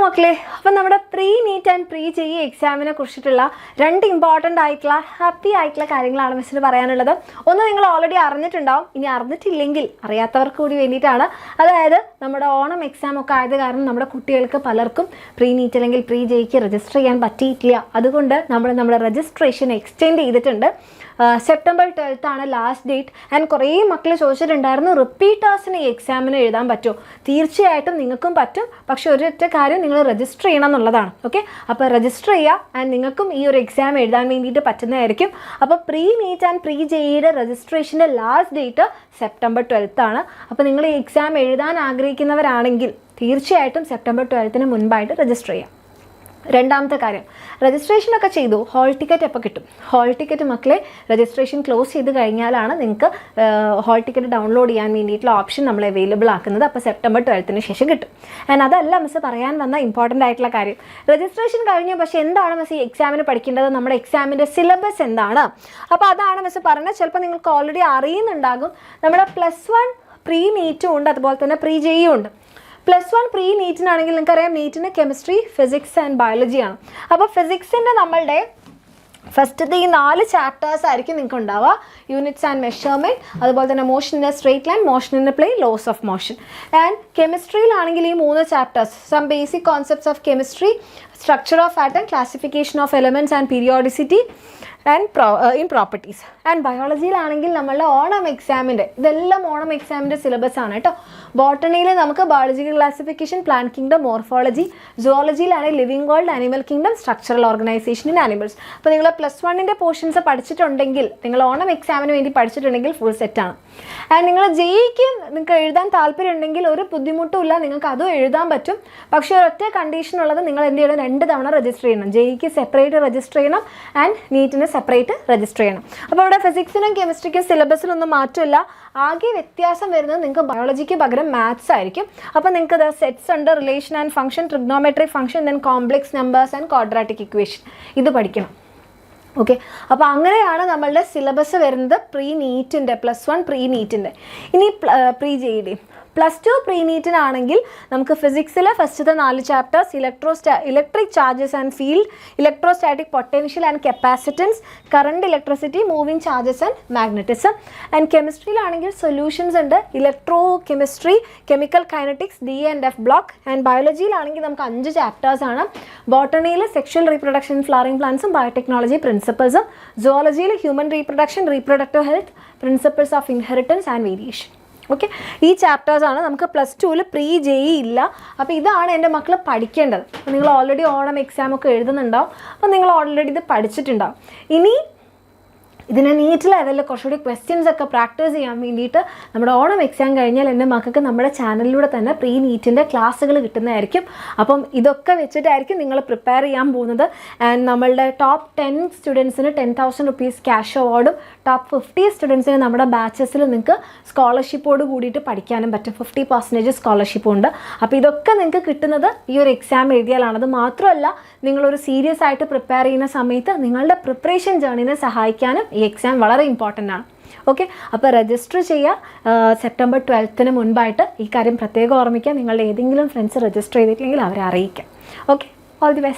മക്കളെ, അപ്പം നമ്മുടെ pre NEET and pre JEE എക്സാമിനെ കുറിച്ചിട്ടുള്ള രണ്ട് ഇമ്പോർട്ടൻ്റ് ആയിട്ടുള്ള ഹാപ്പി ആയിട്ടുള്ള കാര്യങ്ങളാണ് മിസ്സിന് പറയാനുള്ളത്. ഒന്ന് നിങ്ങൾ ഓൾറെഡി അറിഞ്ഞിട്ടുണ്ടാവും, ഇനി അറിഞ്ഞിട്ടില്ലെങ്കിൽ അറിയാത്തവർക്ക് കൂടി വേണ്ടിയിട്ടാണ്. അതായത് നമ്മുടെ ഓണം എക്സാം ഒക്കെ ആയത് കാരണം നമ്മുടെ കുട്ടികൾക്ക് പലർക്കും പ്രീ നീറ്റ് അല്ലെങ്കിൽ പ്രീ ജെഇക്ക് രജിസ്റ്റർ ചെയ്യാൻ പറ്റിയിട്ടില്ല. അതുകൊണ്ട് നമ്മുടെ രജിസ്ട്രേഷൻ എക്സ്റ്റെൻഡ് ചെയ്തിട്ടുണ്ട്. സെപ്റ്റംബർ 12th ആണ് ലാസ്റ്റ് ഡേറ്റ്. ആൻഡ് കുറേ മക്കൾ ചോദിച്ചിട്ടുണ്ടായിരുന്നു, റിപ്പീറ്റേഴ്സിന് ഈ എക്സാമിന് എഴുതാൻ പറ്റുമോ? തീർച്ചയായിട്ടും നിങ്ങൾക്കും പറ്റും, പക്ഷേ ഒരൊറ്റ കാര്യം, നിങ്ങൾ രജിസ്റ്റർ ചെയ്യണം എന്നുള്ളതാണ്. ഓക്കെ, അപ്പോൾ രജിസ്റ്റർ ചെയ്യുക, ആൻഡ് നിങ്ങൾക്കും ഈ ഒരു എക്സാം എഴുതാൻ വേണ്ടിയിട്ട് പറ്റുന്നതായിരിക്കും. അപ്പോൾ പ്രീ നീറ്റ് ആൻഡ് പ്രീ ജെഇയുടെ രജിസ്ട്രേഷൻ്റെ ലാസ്റ്റ് ഡേറ്റ് സെപ്റ്റംബർ 12th ആണ്. അപ്പോൾ നിങ്ങൾ ഈ എക്സാം എഴുതാൻ ആഗ്രഹിക്കുന്നവരാണെങ്കിൽ തീർച്ചയായിട്ടും സെപ്റ്റംബർ 12th മുൻപായിട്ട് രജിസ്റ്റർ ചെയ്യാം. രണ്ടാമത്തെ കാര്യം, രജിസ്ട്രേഷനൊക്കെ ചെയ്തു, ഹോൾ ടിക്കറ്റ് എപ്പോൾ കിട്ടും? ഹോൾ ടിക്കറ്റ് മക്കളെ രജിസ്ട്രേഷൻ ക്ലോസ് ചെയ്ത് കഴിഞ്ഞാലാണ് നിങ്ങൾക്ക് ഹോൾ ടിക്കറ്റ് ഡൗൺലോഡ് ചെയ്യാൻ വേണ്ടിയിട്ടുള്ള ഓപ്ഷൻ നമ്മൾ അവൈലബിൾ ആക്കുന്നത്. അപ്പോൾ സെപ്റ്റംബർ 12th ശേഷം കിട്ടും. ആൻഡ് അതല്ല മിസ് പറയാൻ വന്ന ഇമ്പോർട്ടൻ്റ് ആയിട്ടുള്ള കാര്യം, രജിസ്ട്രേഷൻ കഴിഞ്ഞു, പക്ഷേ എന്താണ് മിസ് ഈ എക്സാമിന് പഠിക്കേണ്ടത്? നമ്മുടെ എക്സാമിൻ്റെ സിലബസ് എന്താണ്? അപ്പോൾ അതാണ് മിസ് പറഞ്ഞത്. ചിലപ്പോൾ നിങ്ങൾക്ക് ഓൾറെഡി അറിയുന്നുണ്ടാകും, നമ്മുടെ +1 പ്രീ നീറ്റും ഉണ്ട്, അതുപോലെ തന്നെ പ്രീ ജെഇയും ഉണ്ട്. +1 പ്രീ നീറ്റിനാണെങ്കിൽ നിങ്ങൾക്കറിയാം, നീറ്റിന് കെമിസ്ട്രി, ഫിസിക്സ് ആൻഡ് ബയോളജിയാണ്. അപ്പോൾ ഫിസിക്സിൻ്റെ നമ്മളുടെ ഫസ്റ്റത്തെ ഈ 4 ചാപ്റ്റേഴ്സ് ആയിരിക്കും നിങ്ങൾക്ക് ഉണ്ടാവുക. യൂണിറ്റ്സ് ആൻഡ് മെഷർമെൻറ്റ്, അതുപോലെ തന്നെ motion in a straight line, motion in a plane, laws of motion. And കെമിസ്ട്രിയിലാണെങ്കിൽ ഈ 3 chapters, some basic concepts of chemistry, structure of atom, classification of elements and periodicity and in properties. And ബയോളജിയിലാണെങ്കിൽ നമ്മളുടെ ഓണം എക്സാമിൻ്റെ, ഇതെല്ലാം ഓണം എക്സാമിൻ്റെ syllabus ആണ് കേട്ടോ. ബോട്ടണിയിൽ നമുക്ക് biological classification, plant kingdom, morphology. സുവോളജിയിലാണെങ്കിൽ living world, animal kingdom, structural organisation in animals. അപ്പോൾ നിങ്ങൾ +1 പോർഷൻസ് പഠിച്ചിട്ടുണ്ടെങ്കിൽ, നിങ്ങൾ ഓണം എക്സാമിന് വേണ്ടി പഠിച്ചിട്ടുണ്ടെങ്കിൽ ഫുൾ സെറ്റാണ്. ആൻഡ് നിങ്ങൾ ജെഇക്ക് നിങ്ങൾക്ക് എഴുതാൻ താല്പര്യമുണ്ടെങ്കിൽ ഒരു ബുദ്ധിമുട്ടുമില്ല, നിങ്ങൾക്ക് അതും എഴുതാൻ പറ്റും. പക്ഷേ ഒരൊറ്റ കണ്ടീഷൻ ഉള്ളത്, നിങ്ങൾ എന്ത് ചെയ്യണം? 2 തവണ രജിസ്റ്റർ ചെയ്യണം. ജെഇക്ക് സെപ്പറേറ്റ് രജിസ്റ്റർ ചെയ്യണം, ആൻഡ് നീറ്റിന് സെപ്പറേറ്റ് രജിസ്റ്റർ ചെയ്യണം. അപ്പോൾ ഇവിടെ ഫിസിക്സിനും കെമിസ്ട്രിക്കും സിലബസിലൊന്നും മാറ്റമില്ല. ആകെ വ്യത്യാസം വരുന്നത് നിങ്ങൾക്ക് ബയോളജിക്ക് പകരം മാത്സ് ആയിരിക്കും. അപ്പോൾ നിങ്ങൾക്ക് സെറ്റ്സ് ഉണ്ട്, relation and function, trigonometric function, then complex numbers and quadratic equation. ഇത് പഠിക്കണം. ഓക്കെ, അപ്പോൾ അങ്ങനെയാണ് നമ്മളുടെ സിലബസ് വരുന്നത് പ്രീ നീറ്റിൻ്റെ, +1 പ്രീ നീറ്റിൻ്റെ. ഇനി പ്രീ ജെഇയുടെ +2 പ്രീ നീറ്റിനാണെങ്കിൽ നമുക്ക് ഫിസിക്സിൽ ഫസ്റ്റത്തെ 4 chapters, electric charges and field, electrostatic potential and capacitance, current, electricity, moving charges and magnetism. And കെമിസ്ട്രിയിലാണെങ്കിൽ സൊല്യൂഷൻസ് ഉണ്ട്, electrochemistry, chemical kinetics, D and F block. And ബയോളജിയിലാണെങ്കിൽ നമുക്ക് 5 chapters ആണ്. ബോട്ടണിയിൽ സെക്ഷൽ റീപ്രൊഡക്ഷൻ, ഫ്ലവറിംഗ് പ്ലാന്റ്സും ബയോടെക്നോളജി പ്രിൻസിപ്പിൾസും. സുവോളജിയിൽ human reproduction, reproductive health, principles of inheritance and variation. Okay, ഈ ചാപ്റ്റേഴ്സാണ് നമുക്ക് +2 പ്രീ ജെഇ ഇല്ല. അപ്പോൾ ഇതാണ് എൻ്റെ മക്കൾ പഠിക്കേണ്ടത്. അപ്പോൾ നിങ്ങൾ ഓൾറെഡി ഓണം എക്സാമൊക്കെ എഴുതുന്നുണ്ടാവും, അപ്പോൾ നിങ്ങൾ ഓൾറെഡി ഇത് പഠിച്ചിട്ടുണ്ടാവും. ഇനി ഇതിനെ നീറ്റ് ലെവലിൽ കുറച്ചുകൂടി ക്വസ്റ്റ്യൻസ് ഒക്കെ പ്രാക്ടീസ് ചെയ്യാൻ വേണ്ടിയിട്ട് നമ്മുടെ ഓണം എക്സാം കഴിഞ്ഞാൽ എൻ്റെ മക്കൾക്ക് നമ്മുടെ ചാനലിലൂടെ തന്നെ പ്രീ നീറ്റിൻ്റെ ക്ലാസ്സുകൾ കിട്ടുന്നതായിരിക്കും. അപ്പം ഇതൊക്കെ വെച്ചിട്ടായിരിക്കും നിങ്ങൾ പ്രിപ്പയർ ചെയ്യാൻ പോകുന്നത്. ആൻഡ് നമ്മളുടെ ടോപ്പ് 10 സ്റ്റുഡൻസിന് 10,000 rupees ക്യാഷ് അവാർഡും, ടോപ്പ് 50 സ്റ്റുഡൻസിന് നമ്മുടെ ബാച്ചസിൽ നിങ്ങൾക്ക് സ്കോളർഷിപ്പോട് കൂടിയിട്ട് പഠിക്കാനും പറ്റും. 50% സ്കോളർഷിപ്പും ഉണ്ട്. അപ്പോൾ ഇതൊക്കെ നിങ്ങൾക്ക് കിട്ടുന്നത് ഈ ഒരു എക്സാം എഴുതിയാലാണ്. അത് മാത്രമല്ല, നിങ്ങളൊരു സീരിയസ് ആയിട്ട് പ്രിപ്പയർ ചെയ്യുന്ന സമയത്ത് നിങ്ങളുടെ പ്രിപ്പറേഷൻ ജേർണിനെ സഹായിക്കാനും ഈ എക്സാം വളരെ ഇമ്പോർട്ടൻ്റ് ആണ്. ഓക്കെ, അപ്പോൾ രജിസ്റ്റർ ചെയ്യുക സെപ്റ്റംബർ 12th മുൻപായിട്ട്. ഈ കാര്യം പ്രത്യേകം ഓർമ്മിക്കുക, നിങ്ങളുടെ ഏതെങ്കിലും ഫ്രണ്ട്സ് രജിസ്റ്റർ ചെയ്തിട്ടില്ലെങ്കിൽ അവരെ അറിയിക്കാം. Okay, all the best.